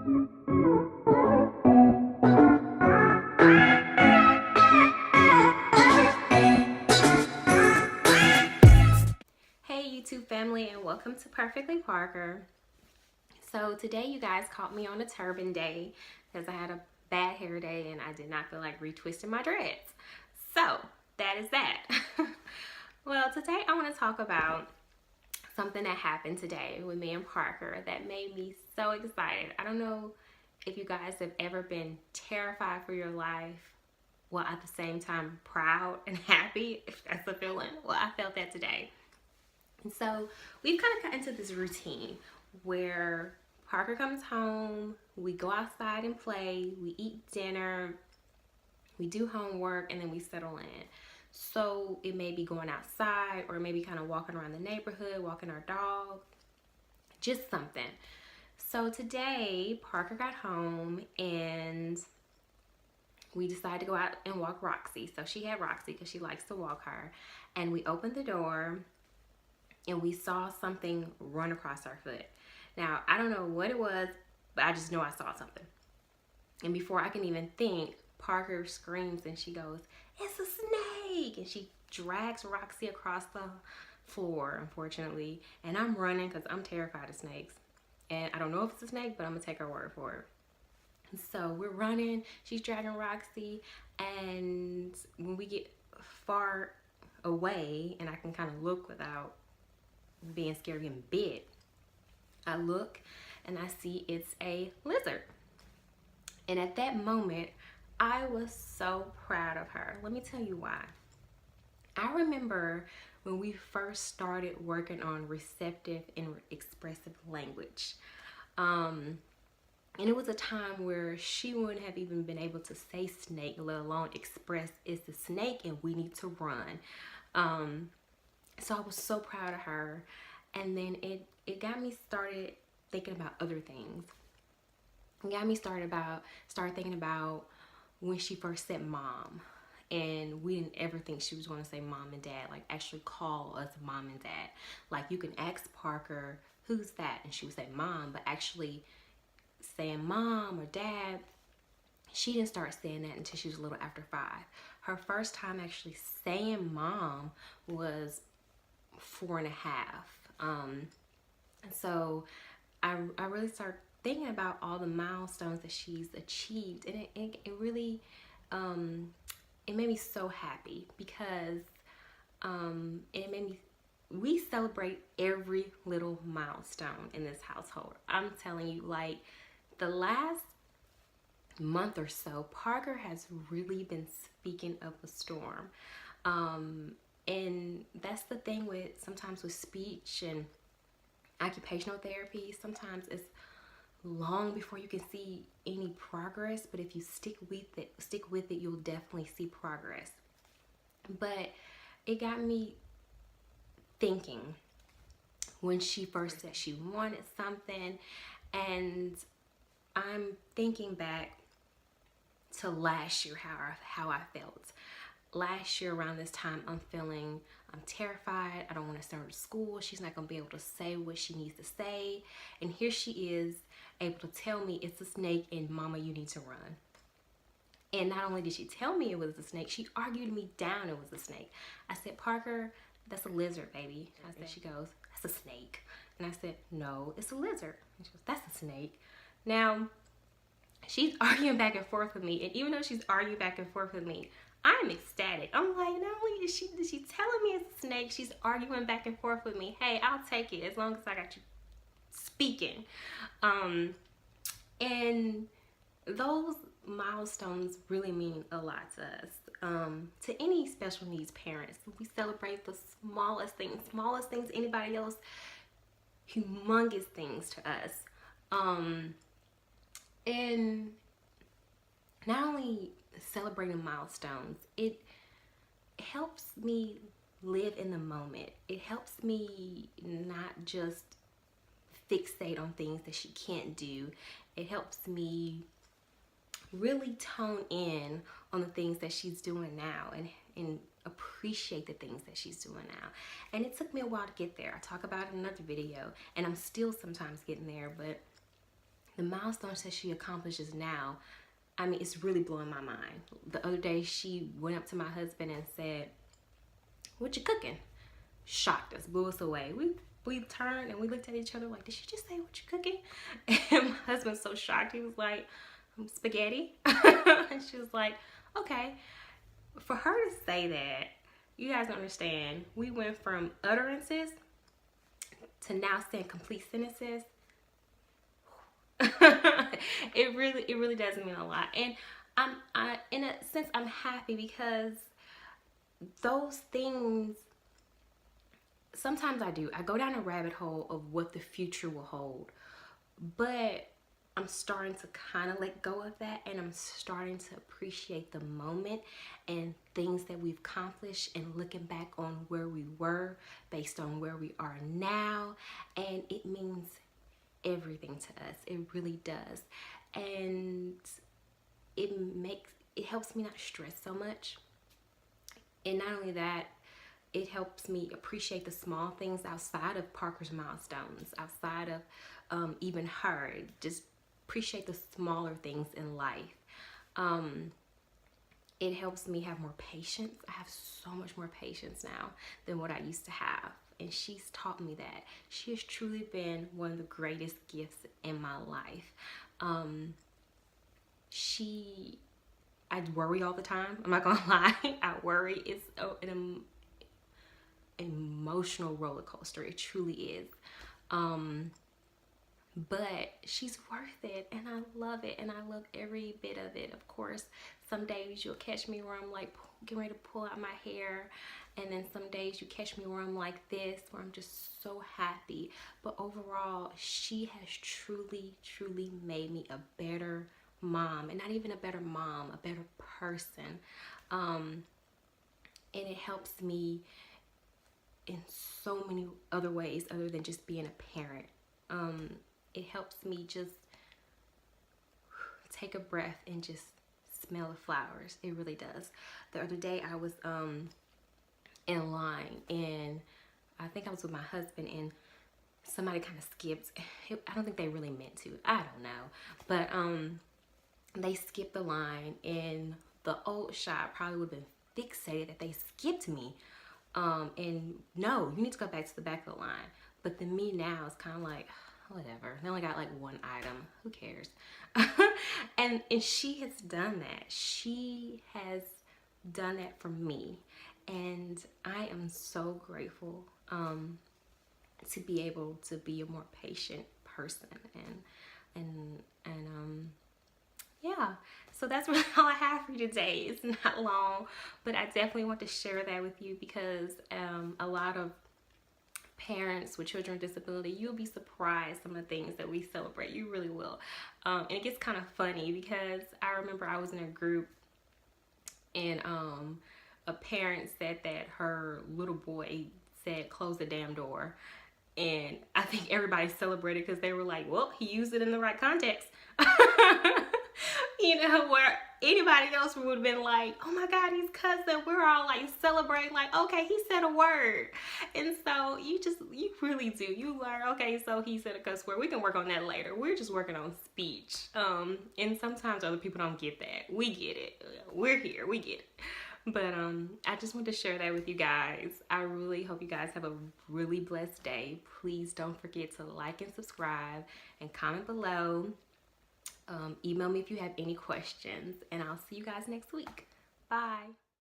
Hey YouTube family, and welcome to Perfectly Parker. So today you guys caught me on a turban day because I had a bad hair day and I did not feel like retwisting my dreads. So that is that. Well, today I want to talk about something that happened today with me and Parker that made me so excited. I don't know if you guys have ever been terrified for your life while at the same time proud and happy, if that's a feeling. Well, I felt that today. And so we've kind of got into this routine where Parker comes home, we go outside and play, we eat dinner, we do homework, and then we settle in. So it may be going outside or maybe kind of walking around the neighborhood, walking our dog, just something. So today Parker got home and we decided to go out and walk Roxy. So she had Roxy because she likes to walk her. And we opened the door and we saw something run across our foot. Now, I don't know what it was, but I just know I saw something. And before I can even think, Parker screams and she goes, "It's a snake!" And she drags Roxy across the floor, unfortunately. And I'm running because I'm terrified of snakes. And I don't know if it's a snake, but I'm going to take her word for it. And so we're running, she's dragging Roxy, and when we get far away and I can kind of look without being scared of getting bit, I look and I see it's a lizard. And at that moment, I was so proud of her. Let me tell you why. I remember when we first started working on receptive and expressive language. And it was a time where she wouldn't have even been able to say snake, let alone express it's a snake and we need to run. So I was so proud of her. And then it got me started thinking about other things. It got me started thinking about when she first said mom. And we didn't ever think she was going to say mom and dad, like actually call us mom and dad. Like you can ask Parker, "Who's that?" And she would say mom, but actually saying mom or dad, she didn't start saying that until she was a little after 5. Her first time actually saying mom was 4.5. And so I really started thinking about all the milestones that she's achieved, and it really it made me so happy because it made me we celebrate every little milestone in this household. I'm telling you, like the last month or so, Parker has really been speaking of a storm. And that's the thing with sometimes with speech and occupational therapy. Sometimes it's long before you can see any progress, but if you stick with it, you'll definitely see progress. But it got me thinking when she first said she wanted something, and I'm thinking back to last year, how I felt. Last year around this time, I'm terrified. I don't want to send her to school. She's not going to be able to say what she needs to say. And here she is able to tell me it's a snake and mama, you need to run. And not only did she tell me it was a snake, she argued me down it was a snake. I said, "Parker, that's a lizard, baby." She goes, "That's a snake." And I said, "No, it's a lizard." And she goes, "That's a snake." Now, she's arguing back and forth with me. And even though she's arguing back and forth with me, I'm ecstatic. I'm like, not only is she telling me it's a snake, she's arguing back and forth with me. Hey, I'll take it as long as I got you speaking. And those milestones really mean a lot to us. To any special needs parents, we celebrate the smallest things anybody else, humongous things to us. And not only celebrating milestones, it helps me live in the moment. It helps me not just fixate on things that she can't do. It helps me really tone in on the things that she's doing now and appreciate the things that she's doing now. And it took me a while to get there. I talk about it in another video, and I'm still sometimes getting there, but the milestones that she accomplishes now, I mean, it's really blowing my mind. The other day, she went up to my husband and said, "What you cooking?" Shocked us, blew us away. We turned and we looked at each other like, did she just say what you cooking? And my husband's so shocked. He was like, spaghetti. And she was like, okay. For her to say that, you guys don't understand. We went from utterances to now saying complete sentences. It really does mean a lot. And in a sense, I'm happy because those things, sometimes I go down a rabbit hole of what the future will hold, but I'm starting to kind of let go of that, and I'm starting to appreciate the moment and things that we've accomplished, and looking back on where we were based on where we are now, and it means everything to us. It really does. And it helps me not stress so much. And not only that, it helps me appreciate the small things outside of Parker's milestones, outside of even her. Just appreciate the smaller things in life. It helps me have more patience. I have so much more patience now than what I used to have. And she's taught me that. She has truly been one of the greatest gifts in my life. I worry all the time. I'm not gonna lie. I worry. It's an emotional roller coaster. It truly is. But she's worth it, and I love it, and I love every bit of it. Of course, some days you'll catch me where I'm like getting ready to pull out my hair, and then some days you catch me where I'm like this, where I'm just so happy. But overall, she has truly made me a better mom, and not even a better mom, a better person. And it helps me in so many other ways other than just being a parent. It helps me just take a breath and just smell the flowers. It really does. The other day I was in line, and I think I was with my husband, and somebody kind of skipped. I don't think they really meant to. I don't know. But they skipped the line, and the old shop probably would have been fixated that they skipped me. And no, you need to go back to the back of the line. But the me now is kind of like, whatever. They only got like one item. Who cares? and she has done that. She has done that for me. And I am so grateful to be able to be a more patient person. And yeah, so that's really all I have for you today. It's not long, but I definitely want to share that with you because a lot of parents with children with disability, you'll be surprised some of the things that we celebrate. You really will. And it gets kind of funny because I remember I was in a group, and a parent said that her little boy said, "Close the damn door." And I think everybody celebrated because they were like, well, he used it in the right context. You know, where anybody else would have been like, oh my God, he's cussing. We're all like celebrating, like, okay, he said a word. And so you really do. You learn, okay, so he said a cuss word. We can work on that later. We're just working on speech. And sometimes other people don't get that. We get it. We're here. We get it. But I just want to share that with you guys. I really hope you guys have a really blessed day. Please don't forget to like and subscribe and comment below. Email me if you have any questions, and I'll see you guys next week. Bye.